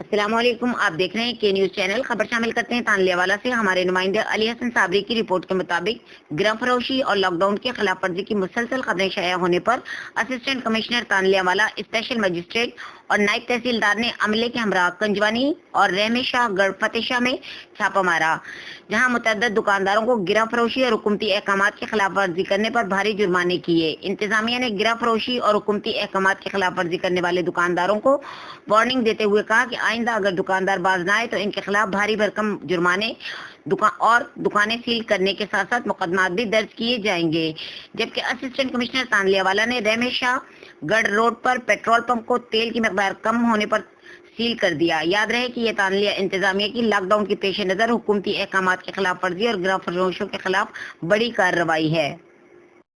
السلام علیکم، آپ دیکھ رہے ہیں کے نیوز چینل۔ خبر شامل کرتے ہیں تانلیہ والا سے۔ ہمارے نمائندے علی حسن صابری کی رپورٹ کے مطابق گرہ فروشی اور لاک ڈاؤن کی خلاف ورزی کی مسلسل خبریں شائع ہونے پر اسسٹنٹ کمشنر تانلیہ والا، اسپیشل مجسٹریٹ اور نائب تحصیلدار نے عملے کے ہمراہ کنجوانی اور رحم شاہ گڑھ فتح شاہ میں چھاپہ مارا، جہاں متعدد دکانداروں کو گرہ فروشی اور حکومتی احکامات کی خلاف ورزی کرنے پر بھاری جرمانے کیے۔ انتظامیہ نے گرہ فروشی اور حکومتی احکامات کی خلاف ورزی کرنے والے دکانداروں کو وارننگ دیتے ہوئے کہا کہ آئندہ اگر دکاندار باز نہ آئے تو ان کے خلاف بھاری بھرکم جرمانے اور دکانیں سیل کرنے کے ساتھ ساتھ مقدمات بھی درج کیے جائیں گے۔ جبکہ اسسٹنٹ کمشنر تانلیہ والا نے رحم شاہ گڑھ روڈ پر پیٹرول پمپ کو تیل کی مقدار کم ہونے پر سیل کر دیا۔ یاد رہے کہ یہ تانلیہ انتظامیہ کی لاک ڈاؤن کے پیش نظر حکومتی احکامات کے خلاف ورزی اور گرہ فروشوں کے خلاف بڑی کارروائی ہے۔